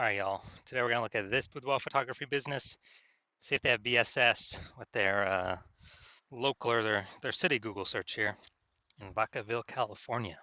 All right, y'all. Today we're gonna look at this boudoir photography business, see if they have BSS with their local or their city Google search here in Vacaville, California.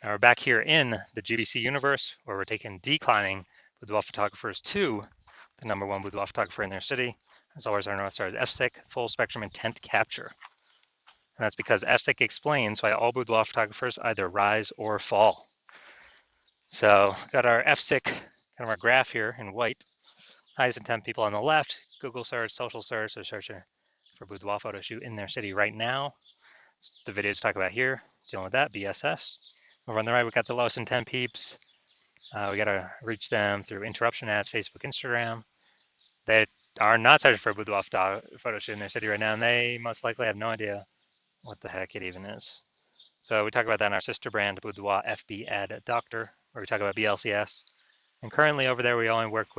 Now we're back here in the GDC universe where we're taking declining boudoir photographers to the #1 boudoir photographer in their city. As always, our North Star is FSIC, full spectrum intent capture. And that's because FSIC explains why all boudoir photographers either rise or fall. So got our FSIC, kind of our graph here in white. Highest intent people on the left, Google search, social search, they're searching for boudoir photo shoot in their city right now. The videos talk about here, dealing with that, BSS. Over on the right, we got the lowest intent peeps. We got to reach them through interruption ads, Facebook, Instagram. They are not searching for boudoir photo shoot in their city right now, and they most likely have no idea what the heck it even is. So we talk about that in our sister brand, Boudoir FB Ad Doctor, where we talk about BLCS. And currently over there, we currently only work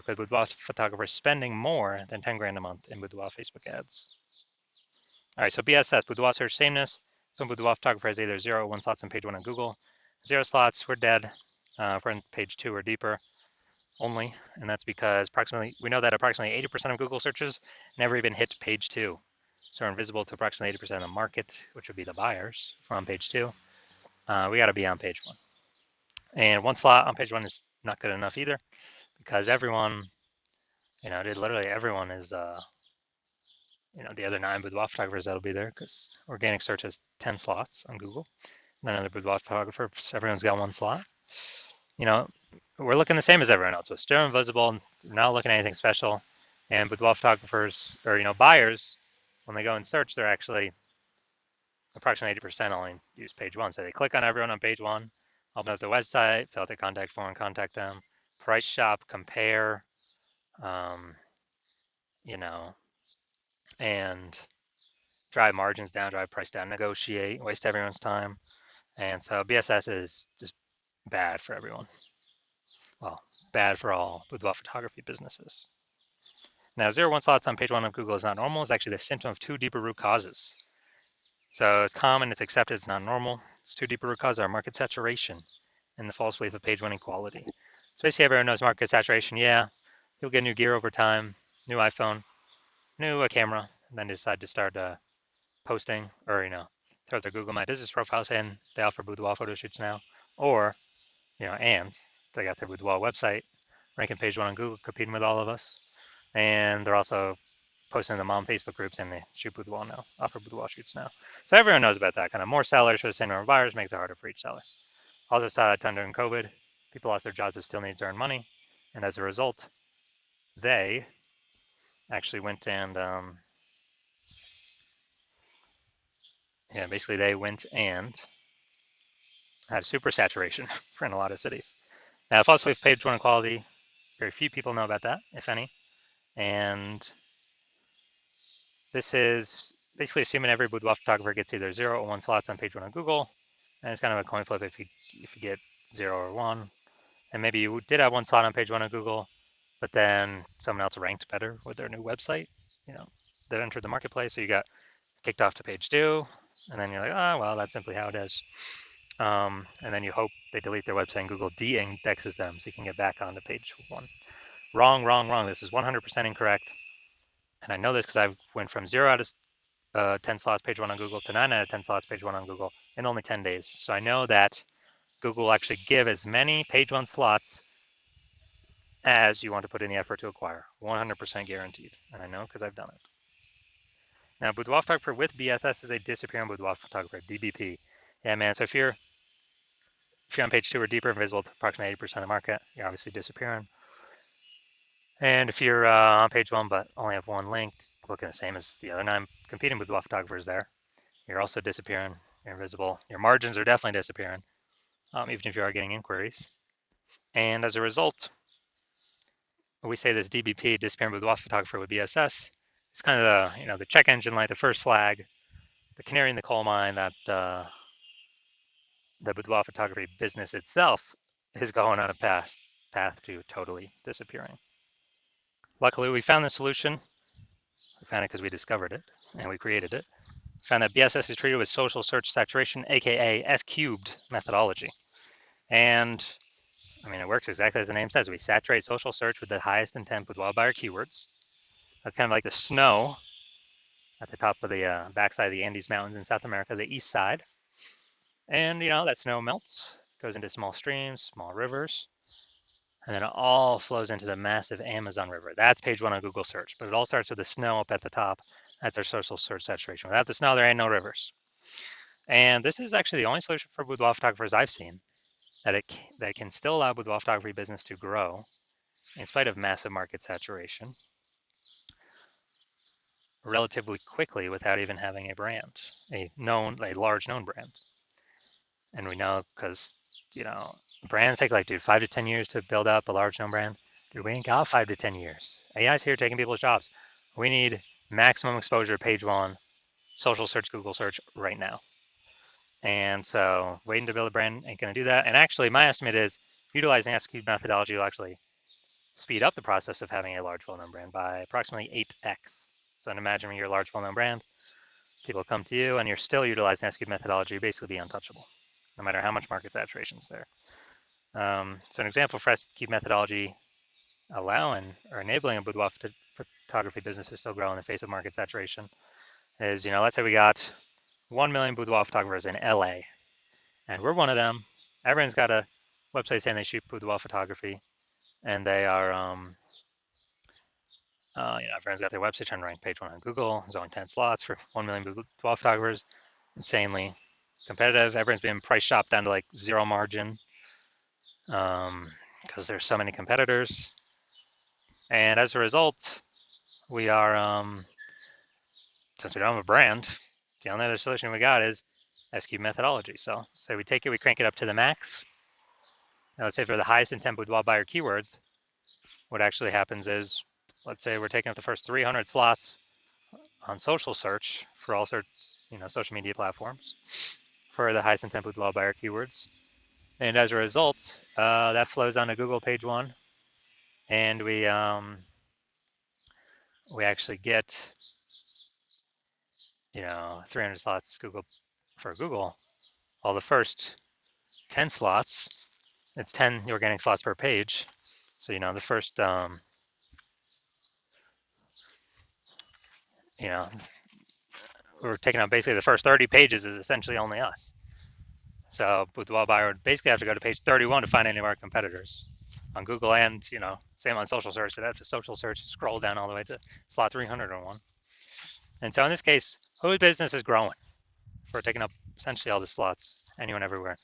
with boudoir photographers spending more than 10 grand a month in boudoir Facebook ads. All right, so BSS, boudoir search sameness. Some boudoir photographer has either 0 or 1 slots on page 1 on Google. 0 slots, we're dead. If we're on page 2 or deeper only, and that's because we know that approximately 80% of Google searches never even hit page 2. So we're invisible to approximately 80% of the market, which would be the buyers from page 2. We got to be on page 1. And 1 slot on page 1 is not good enough either, because everyone, literally everyone is, the other 9 boudoir photographers that'll be there, because organic search has 10 slots on Google. And then other boudoir photographers, everyone's got 1 slot. We're looking the same as everyone else. We're still invisible, not looking at anything special. And boudoir photographers, or buyers, when they go and search, they're actually approximately 80% only use page 1. So they click on everyone on page 1, open up their website, fill out their contact form, contact them, price shop, compare, and drive margins down, drive price down, negotiate, waste everyone's time. And so BSS is just bad for everyone. Well, bad for all boudoir photography businesses. Now, 0 1 slots on page 1 of Google is not normal. It's actually the symptom of 2 deeper root causes. So it's common, it's accepted, it's not normal. It's 2 deeper root causes are market saturation and the false belief of page 1 equality. So basically everyone knows market saturation. Yeah, you'll get new gear over time, new iPhone, new camera, and then decide to start posting or, throw out their Google My Business profile saying they offer boudoir photo shoots now. Or, and they got their boudoir website, ranking page 1 on Google, competing with all of us. And they're also posting them on Facebook groups and they shoot boudoir now, offer boudoir shoots now. So everyone knows about that. Kind of more sellers for the same number of buyers makes it harder for each seller. Also saw a ton during COVID. People lost their jobs but still need to earn money. And as a result, they actually went and, they went and had super saturation in a lot of cities. Now, false belief page 1 equality, very few people know about that, if any. And this is basically assuming every boudoir photographer gets either 0 or 1 slots on page 1 on Google. And it's kind of a coin flip if you get 0 or 1. And maybe you did have 1 slot on page 1 on Google, but then someone else ranked better with their new website, that entered the marketplace. So you got kicked off to page 2, and then you're like, oh, well, that's simply how it is. And then you hope they delete their website and Google de-indexes them so you can get back onto page 1. Wrong, wrong, wrong. This is 100% incorrect. And I know this because I went from 0 out of 10 slots page 1 on Google to 9 out of 10 slots page 1 on Google in only 10 days. So I know that Google will actually give as many page 1 slots as you want to put in the effort to acquire. 100% guaranteed. And I know because I've done it. Now, boudoir photographer with BSS is a disappearing boudoir photographer, DBP. Yeah, man. So if you're on page 2 or deeper, invisible to approximately 80% of the market, you're obviously disappearing. And if you're on page 1 but only have 1 link, looking the same as the other 9 competing boudoir photographers there, you're also disappearing. You're invisible. Your margins are definitely disappearing, even if you are getting inquiries. And as a result, we say this DBP, disappearing boudoir photographer with BSS, is kind of the check engine light, the first flag, the canary in the coal mine that the boudoir photography business itself is going on a path to totally disappearing. Luckily, we found the solution. We found it because we discovered it and we created it. We found that BSS is treated with social search saturation, aka S cubed methodology. And I mean, it works exactly as the name says. We saturate social search with the highest intent boudoir buyer keywords. That's kind of like the snow at the top of the backside of the Andes Mountains in South America, the east side. And, that snow melts, goes into small streams, small rivers, and then it all flows into the massive Amazon River. That's page one on Google search, but it all starts with the snow up at the top. That's our social search saturation. Without the snow, there ain't no rivers. And this is actually the only solution for boudoir photographers I've seen that can still allow boudoir photography business to grow in spite of massive market saturation relatively quickly without even having a brand, a large known brand. And we know because, brands take 5 to 10 years to build up a large known brand. Dude, we ain't got 5 to 10 years. AI's here taking people's jobs. We need maximum exposure, page one, social search, Google search right now. And so waiting to build a brand ain't going to do that. And actually, my estimate is utilizing SQ methodology will actually speed up the process of having a large, well-known brand by approximately 8x. So imagine you're a large, well-known brand, people come to you, and you're still utilizing SQ methodology, you're basically be untouchable, no matter how much market saturation is there. So an example for SQ methodology allowing or enabling a boudoir photography business to still grow in the face of market saturation is, let's say we got 1 million boudoir photographers in LA, and we're one of them. Everyone's got a website saying they shoot boudoir photography, and they are, everyone's got their website trying to rank page one on Google. There's only 10 slots for 1 million boudoir photographers. Insanely competitive. Everyone's been price shopped down to zero margin because there's so many competitors. And as a result, we are, since we don't have a brand, the only other solution we got is SQ methodology. So say we take it, we crank it up to the max. Now let's say for the highest intent boudoir buyer keywords, what actually happens is, let's say we're taking up the first 300 slots on social search for all sorts, social media platforms for the highest intent boudoir buyer keywords. And as a result, that flows onto Google page one, and we actually get 300 slots for Google. Well, the first 10 slots, it's 10 organic slots per page. So the first we're taking out basically the first 30 pages is essentially only us. So boudoir buyer would basically have to go to page 31 to find any of our competitors on Google, and same on social search. So that's a social search, scroll down all the way to slot 301. And so in this case, whose business is growing? We're taking up essentially all the slots, anyone, everywhere,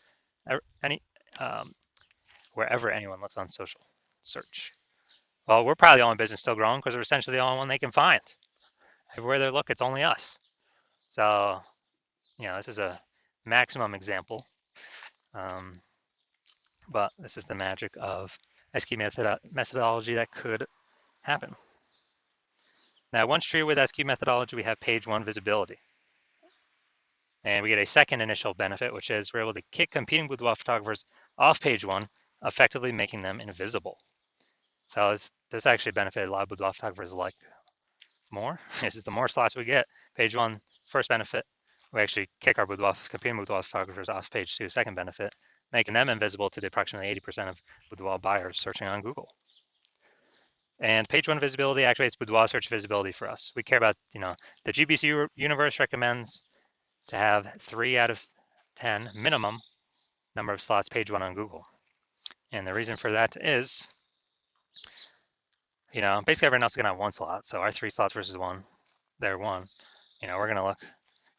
wherever anyone looks on social search. Well, we're probably the only business still growing because we're essentially the only one they can find. Everywhere they look, it's only us. So, this is a maximum example, but this is the magic of SQ methodology that could happen. Now, once true with SQ methodology, we have page one visibility. And we get a second initial benefit, which is we're able to kick competing boudoir photographers off page one, effectively making them invisible. So this actually benefited a lot of boudoir photographers more. This is the more slots we get. Page one, first benefit, we actually kick our competing boudoir photographers off page two, second benefit, making them invisible to the approximately 80% of boudoir buyers searching on Google. And page one visibility activates boudoir search visibility for us. We care about, the GBC universe recommends to have 3 out of 10 minimum number of slots page one on Google. And the reason for that is, basically everyone else is going to have 1 slot. So our 3 slots versus 1, they're 1. We're going to look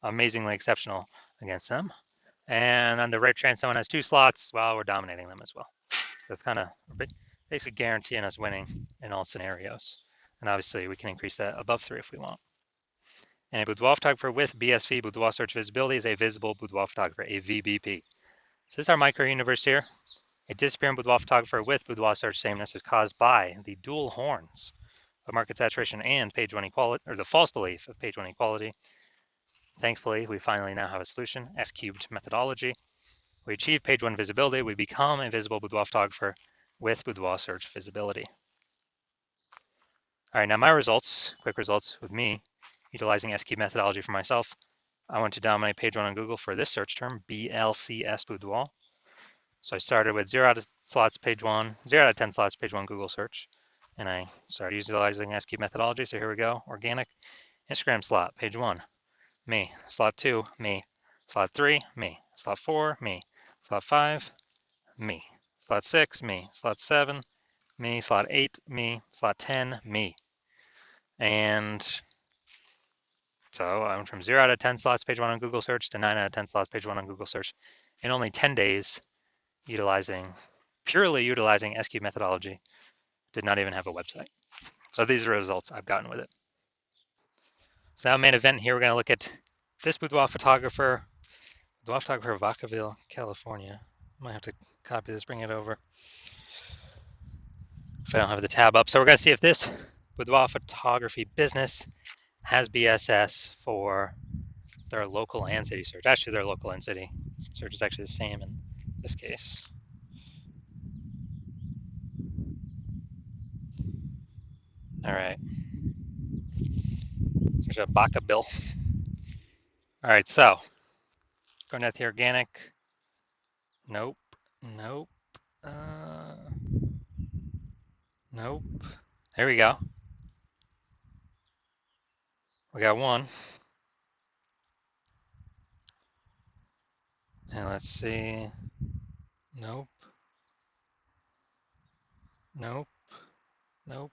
amazingly exceptional against them. And on the rare chance someone has 2 slots, well, we're dominating them as well. That's kind of basically guaranteeing us winning in all scenarios. And obviously we can increase that above 3 if we want. And a boudoir photographer with BSV, boudoir search visibility, is a visible boudoir photographer, a VBP. So this is our micro universe here. A disappearing boudoir photographer with boudoir search sameness is caused by the dual horns of market saturation and page one equality, or the false belief of page one equality. Thankfully, we finally now have a solution, S-cubed methodology. We achieve page one visibility. We become a visible boudoir photographer with boudoir search visibility. All right, now my results, quick results with me, utilizing S-cubed methodology for myself. I want to dominate page one on Google for this search term, BLCS boudoir. So I started with 0 out of slots, page 1, 0 out of 10 slots, page 1 Google search. And I started utilizing SQ methodology. So here we go. Organic Instagram slot, page 1, me. Slot 2, me. Slot 3, me. Slot 4, me. Slot 5, me. Slot 6, me. Slot 7, me. Slot 8, me. Slot 10, me. And so I went from 0 out of 10 slots, page 1 on Google search to 9 out of 10 slots, page 1 on Google search in only 10 days, purely utilizing SQ methodology. Did not even have a website. So these are the results I've gotten with it. So now main event here, we're going to look at this boudoir photographer, Vacaville, California. Might have to copy this, bring it over if I don't have the tab up. So we're going to see if this boudoir photography business has BSS for their local and city search. Actually, their local and city search is actually the same in this case. All right. There's a Vacaville. All right, so going at the organic. Nope. Nope. Nope. There we go. We got one. And let's see. Nope. Nope. Nope.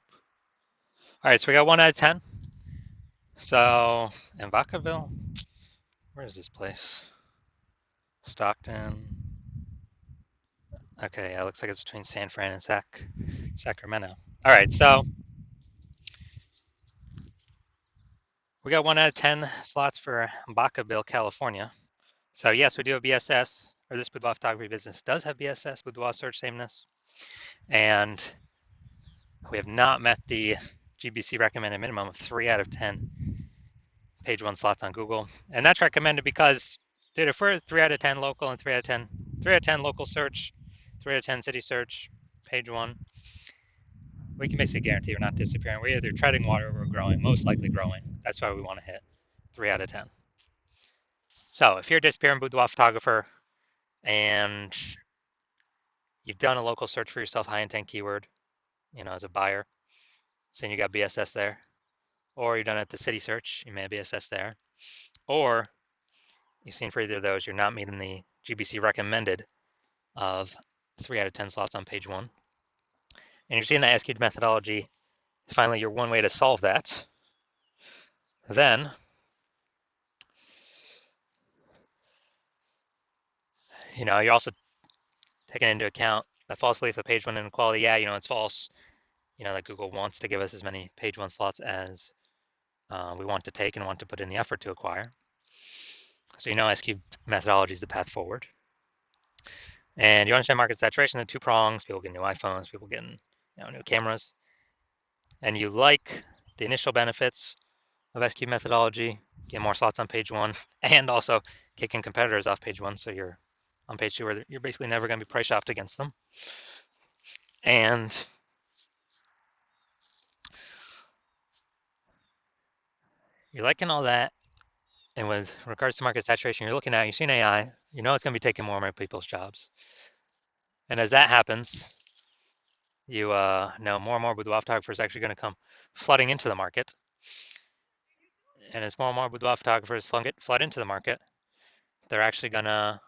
All right, so we got 1 out of 10. So, in Vacaville, where is this place? Stockton. Okay, yeah, it looks like it's between San Fran and Sacramento. All right, so we got 1 out of 10 slots for Vacaville, California. So yes, we do have BSS, or this boudoir photography business does have BSS, boudoir search sameness, and we have not met the GBC recommended minimum of 3 out of 10 page 1 slots on Google, and that's recommended because, dude, if we're 3 out of 10 local and 3 out of 10 local search, 3 out of 10 city search, page 1, we can basically guarantee we're not disappearing. We're either treading water or we're growing, most likely growing. That's why we want to hit 3 out of 10. So if you're a disappearing boudoir photographer and you've done a local search for yourself, high intent keyword, as a buyer, saying you got BSS there, or you've done it at the city search, you may have BSS there, or you've seen for either of those, you're not meeting the GBC recommended of 3 out of 10 slots on page 1, and you're seeing that SQ methodology is finally your one way to solve that, then you're also taking into account the false belief of page 1 inequality. Yeah, it's false, that Google wants to give us as many page 1 slots as we want to take and want to put in the effort to acquire. So SQ methodology is the path forward. And you understand market saturation, the 2 prongs, people getting new iPhones, people getting new cameras. And you like the initial benefits of SQ methodology, get more slots on page 1, and also kicking competitors off page 1, so you're on page 2 where you're basically never going to be price shopped against them. And you're liking all that. And with regards to market saturation, you're looking at, you've seen AI, it's going to be taking more and more people's jobs. And as that happens, you know more and more boudoir photographers are actually going to come flooding into the market. And as more and more boudoir photographers flood into the market, they're actually going to,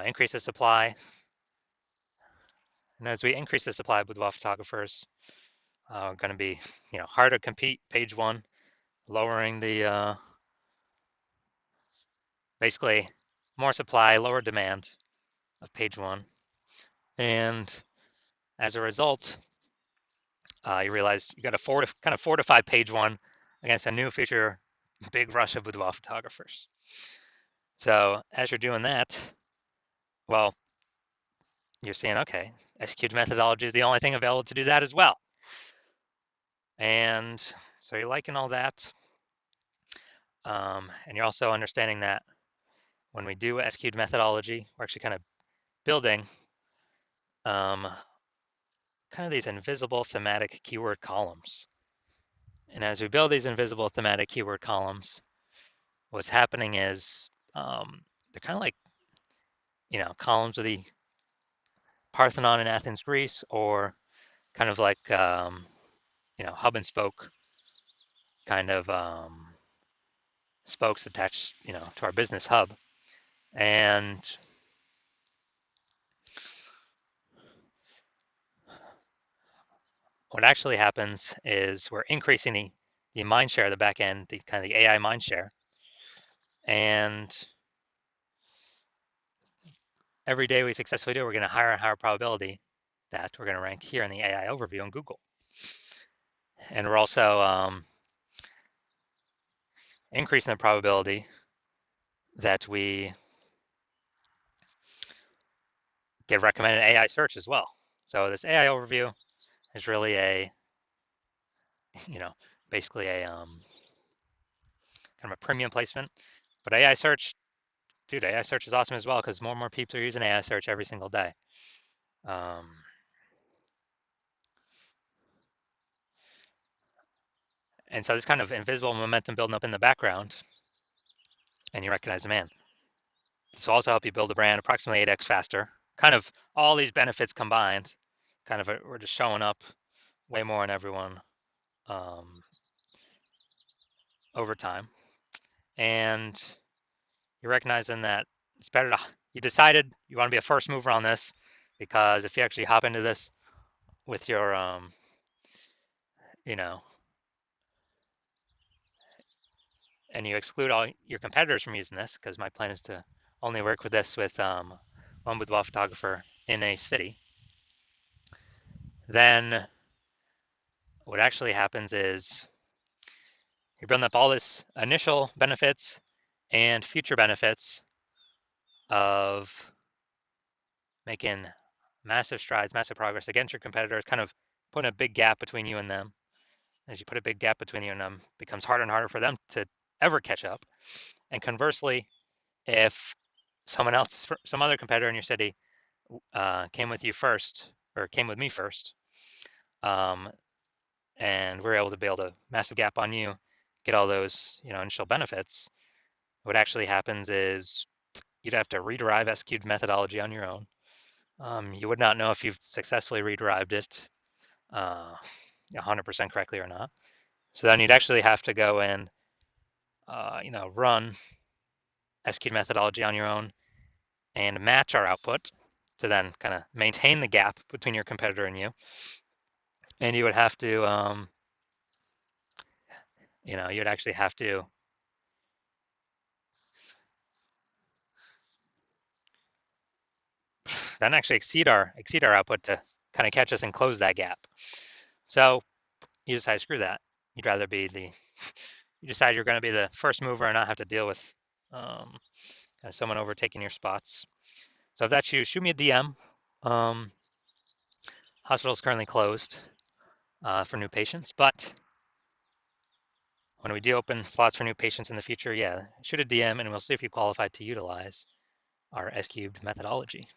increase the supply. And as we increase the supply of boudoir photographers, are going to be, harder to compete, page 1, lowering the, basically more supply, lower demand of page 1. And as a result, you realize you got to kind of fortify page 1 against a new future big rush of boudoir photographers. So as you're doing that, well, you're seeing, okay, SQ methodology is the only thing available to do that as well. And so you're liking all that. And you're also understanding that when we do SQ methodology, we're actually kind of building kind of these invisible thematic keyword columns. And as we build these invisible thematic keyword columns, what's happening is they're kind of like, columns of the Parthenon in Athens, Greece, or kind of like hub and spoke kind of spokes attached to our business hub. And what actually happens is we're increasing the mind share of the back end, the kind of the AI mind share. And every day we successfully do, we're going to higher and higher probability that we're going to rank here in the AI overview on Google. And we're also increasing the probability that we get recommended AI search as well. So this AI overview is really basically a kind of a premium placement. But AI search, dude, AI search is awesome as well because more and more people are using AI search every single day. And so this kind of invisible momentum building up in the background, and you recognize, man, this will also help you build a brand approximately 8x faster. Kind of all these benefits combined, we're just showing up way more on everyone over time. And you're recognizing that it's better to, you decided you want to be a first mover on this because if you actually hop into this with your, and you exclude all your competitors from using this, because my plan is to only work with this with one boudoir photographer in a city, then what actually happens is you're building up all this initial benefits and future benefits of making massive strides, massive progress against your competitors, kind of putting a big gap between you and them. As you put a big gap between you and them, it becomes harder and harder for them to ever catch up. And conversely, if someone else, some other competitor in your city came with you first, or came with me first, and we're able to build a massive gap on you, get all those initial benefits, what actually happens is you'd have to rederive S-cubed methodology on your own. You would not know if you've successfully rederived it 100% correctly or not. So then you'd actually have to go and run S-cubed methodology on your own and match our output to then kind of maintain the gap between your competitor and you. And you would have to, you'd actually have to then actually exceed our output to kind of catch us and close that gap. So you decide, screw that. You'd rather be you decide you're going to be the first mover and not have to deal with kind of someone overtaking your spots. So if that's you, shoot me a DM. Hospital is currently closed for new patients, but when we do open slots for new patients in the future, yeah, shoot a DM and we'll see if you qualify to utilize our S-cubed methodology.